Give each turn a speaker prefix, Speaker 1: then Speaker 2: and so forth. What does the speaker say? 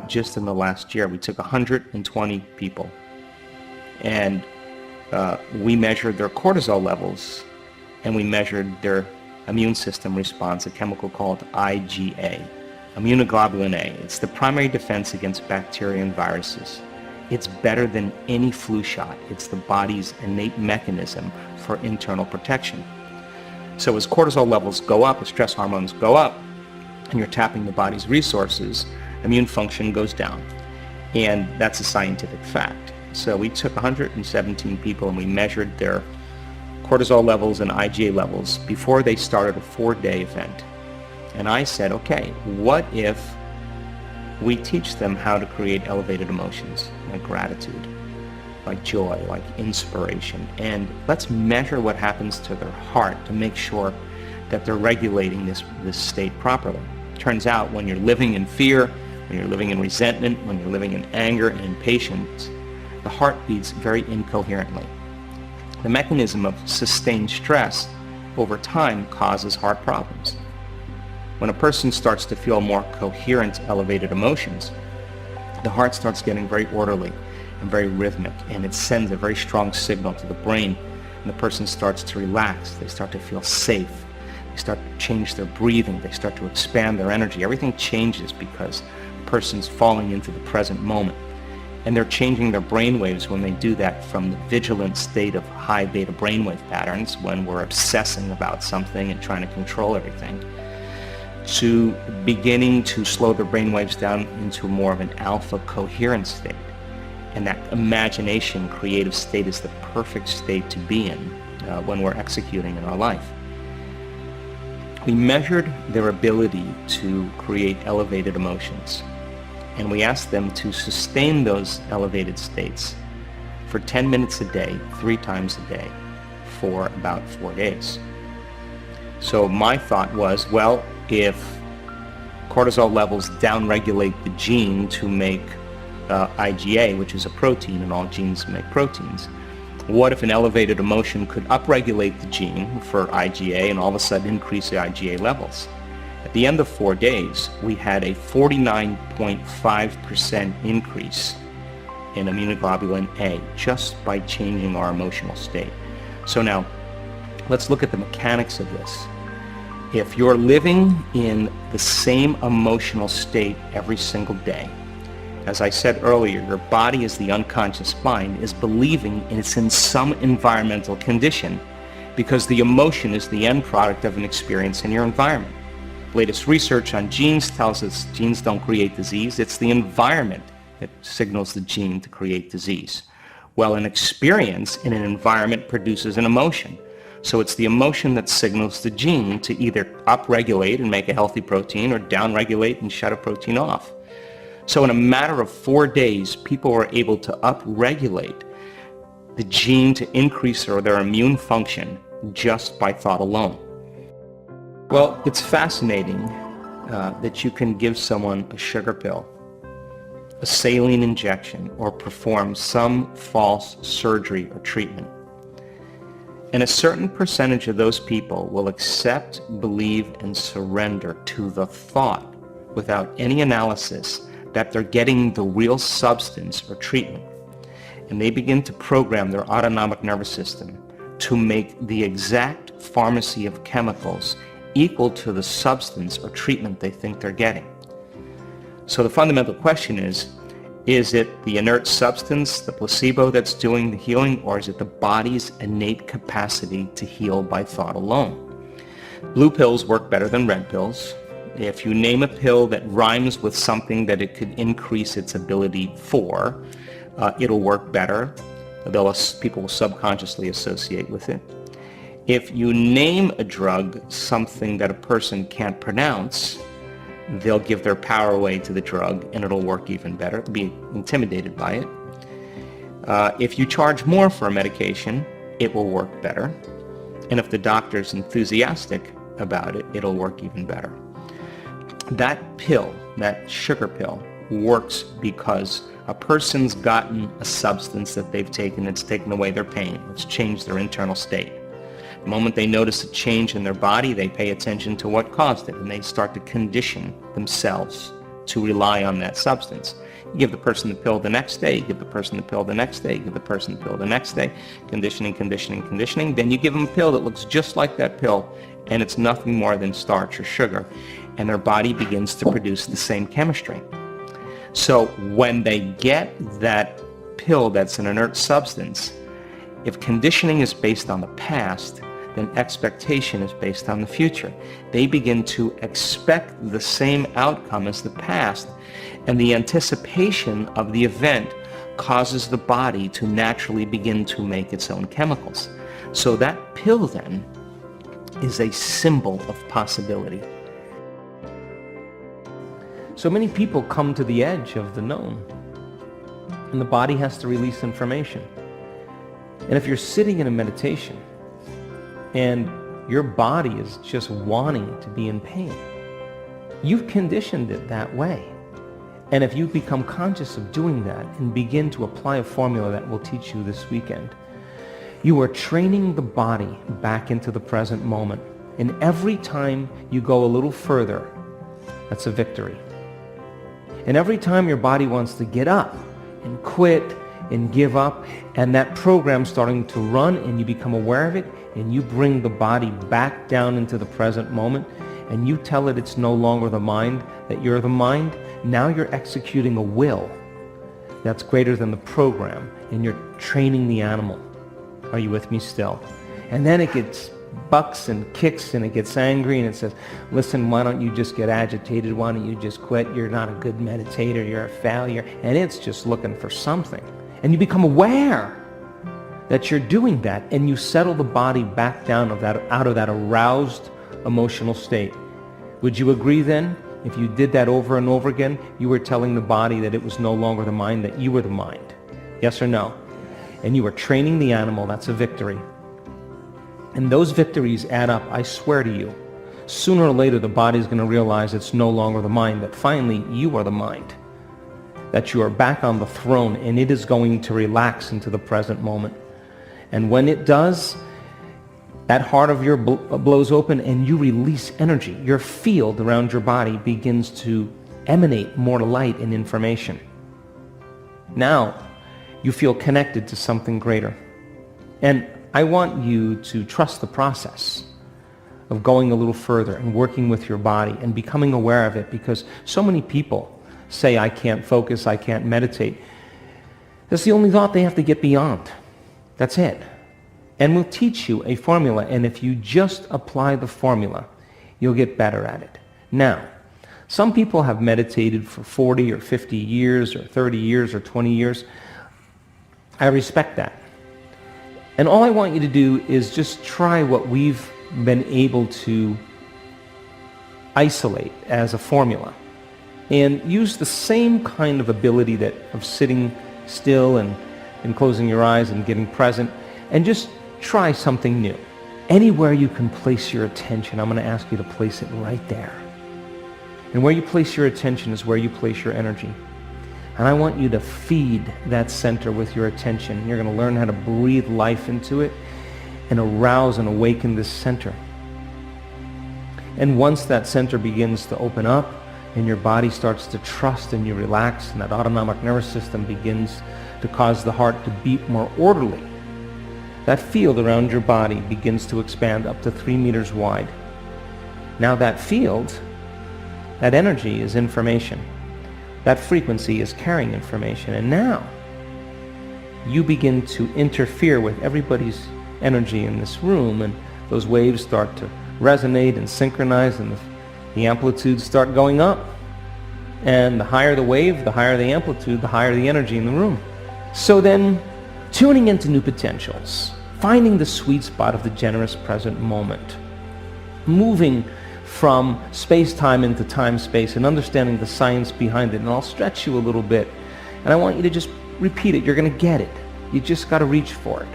Speaker 1: out just in the last year. We took 120 people, and we measured their cortisol levels, and we measured their immune system response, a chemical called IgA, immunoglobulin A. It's the primary defense against bacteria and viruses. It's better than any flu shot. It's the body's innate mechanism for internal protection. So as cortisol levels go up, as stress hormones go up, and you're tapping the body's resources, immune function goes down. And that's a scientific fact. So we took 117 people and we measured their cortisol levels and IgA levels before they started a 4-day event. And I said, okay, what if we teach them how to create elevated emotions like gratitude, like joy, like inspiration, and let's measure what happens to their heart to make sure that they're regulating this state properly. Turns out when you're living in fear, when you're living in resentment, when you're living in anger and impatience, the heart beats very incoherently. The mechanism of sustained stress over time causes heart problems. When a person starts to feel more coherent, elevated emotions, the heart starts getting very orderly and very rhythmic, and it sends a very strong signal to the brain, and the person starts to relax. They start to feel safe. They start to change their breathing. They start to expand their energy. Everything changes because the person's falling into the present moment. And they're changing their brain waves when they do that from the vigilant state of high beta brainwave patterns when we're obsessing about something and trying to control everything, to beginning to slow their brainwaves down into more of an alpha coherent state. And that imagination, creative state is the perfect state to be in when we're executing in our life. We measured their ability to create elevated emotions, and we asked them to sustain those elevated states for 10 minutes a day, 3 times a day, for about 4 days. So my thought was, well, if cortisol levels downregulate the gene to make IgA, which is a protein, and all genes make proteins, what if an elevated emotion could upregulate the gene for IgA and all of a sudden increase the IgA levels? At the end of 4 days, we had a 49.5% increase in immunoglobulin A just by changing our emotional state. So now, let's look at the mechanics of this. If you're living in the same emotional state every single day, as I said earlier, your body as the unconscious mind is believing it's in some environmental condition because the emotion is the end product of an experience in your environment. Latest research on genes tells us genes don't create disease. It's the environment that signals the gene to create disease. Well, an experience in an environment produces an emotion. So it's the emotion that signals the gene to either upregulate and make a healthy protein or downregulate and shut a protein off. So in a matter of 4 days, people were able to upregulate the gene to increase their immune function just by thought alone. Well, it's fascinating that you can give someone a sugar pill, a saline injection, or perform some false surgery or treatment. And a certain percentage of those people will accept, believe, and surrender to the thought without any analysis that they're getting the real substance or treatment. And they begin to program their autonomic nervous system to make the exact pharmacy of chemicals equal to the substance or treatment they think they're getting. So the fundamental question is it the inert substance, the placebo, that's doing the healing, or is it the body's innate capacity to heal by thought alone? Blue pills work better than red pills. If you name a pill that rhymes with something that it could increase its ability for, it'll work better. People will subconsciously associate with it. If you name a drug something that a person can't pronounce, they'll give their power away to the drug and it'll work even better. They'll be intimidated by it. If you charge more for a medication, it will work better. And if the doctor's enthusiastic about it, it'll work even better. That pill, that sugar pill, works because a person's gotten a substance that they've taken that's taken away their pain. It's changed their internal state. The moment they notice a change in their body, they pay attention to what caused it, and they start to condition themselves to rely on that substance. You give the person the pill the next day, you give the person the pill the next day, you give the person the pill the next day, conditioning, conditioning, conditioning. Then you give them a pill that looks just like that pill, and it's nothing more than starch or sugar, and their body begins to produce the same chemistry. So when they get that pill that's an inert substance, if conditioning is based on the past, then expectation is based on the future. They begin to expect the same outcome as the past, and the anticipation of the event causes the body to naturally begin to make its own chemicals. So that pill then is a symbol of possibility. So many people come to the edge of the known, and the body has to release information. And if you're sitting in a meditation and your body is just wanting to be in pain, you've conditioned it that way. And if you become conscious of doing that and begin to apply a formula that we'll teach you this weekend, you are training the body back into the present moment. And every time you go a little further, that's a victory. And every time your body wants to get up and quit and give up, and that program's starting to run, and you become aware of it, and you bring the body back down into the present moment, and you tell it it's no longer the mind, that you're the mind, now you're executing a will that's greater than the program, and you're training the animal. Are you with me still? And then it gets bucks and kicks, and it gets angry, and it says, listen, why don't you just get agitated? Why don't you just quit? You're not a good meditator. You're a failure. And it's just looking for something. And you become aware that you're doing that, and you settle the body back down out of that aroused emotional state. Would you agree then? If you did that over and over again, you were telling the body that it was no longer the mind, that you were the mind. Yes or no? And you were training the animal. That's a victory. And those victories add up, I swear to you. Sooner or later, the body's going to realize it's no longer the mind, that finally you are the mind, that you are back on the throne, and it is going to relax into the present moment. And when it does, that heart of yours blows open, and you release energy. Your field around your body begins to emanate more light and information. Now, you feel connected to something greater. And I want you to trust the process of going a little further and working with your body and becoming aware of it, because so many people say, I can't focus, I can't meditate. That's the only thought they have to get beyond. That's it. And we'll teach you a formula, and if you just apply the formula, you'll get better at it. Now, some people have meditated for 40 or 50 years or 30 years or 20 years. I respect that. And all I want you to do is just try what we've been able to isolate as a formula, and use the same kind of ability of sitting still and closing your eyes and getting present, and just try something new. Anywhere you can place your attention, I'm going to ask you to place it right there. And where you place your attention is where you place your energy. And I want you to feed that center with your attention. You're going to learn how to breathe life into it and arouse and awaken this center. And once that center begins to open up and your body starts to trust and you relax, and that autonomic nervous system begins to cause the heart to beat more orderly, that field around your body begins to expand up to 3 meters wide. Now that field, that energy is information. That frequency is carrying information. And now you begin to interfere with everybody's energy in this room, and those waves start to resonate and synchronize, and the amplitudes start going up. And the higher the wave, the higher the amplitude, the higher the energy in the room. So then, tuning into new potentials, finding the sweet spot of the generous present moment, moving from space-time into time-space and understanding the science behind it. And I'll stretch you a little bit, and I want you to just repeat it. You're going to get it. You just got to reach for it.